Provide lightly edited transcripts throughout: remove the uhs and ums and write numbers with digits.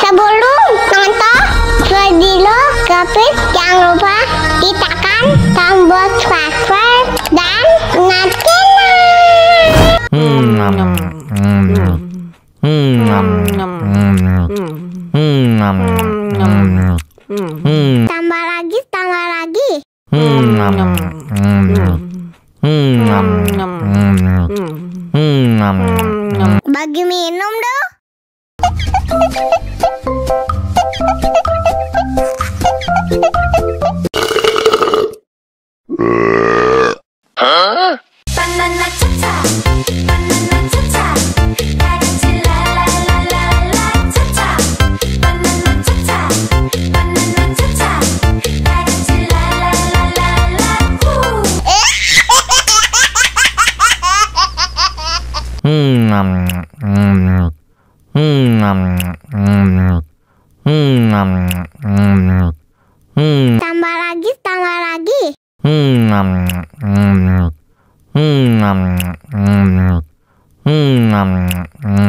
Sebelum nonton video Gapit, jangan lupa tekan tombol subscribe dan nyalakan. Tambah lagi. Bagi minum dong. Banana cha-cha, banana cha-cha, gadis la la la la la cha-cha. Banana cha-cha, banana cha-cha, gadis la la la la la Tambah lagi.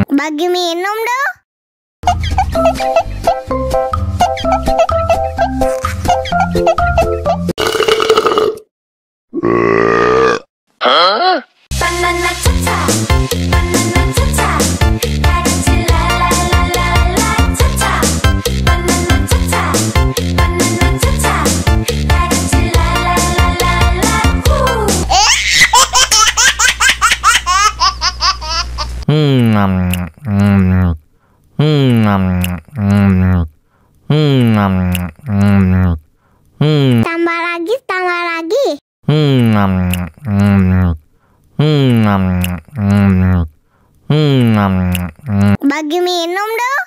Bagi minum dong. Banana cha-cha, banana cha-cha, gadis la la la la la cha-cha. Banana cha-cha, banana cha-cha, gadis la la la la la Tambah lagi. Bagi minum dong.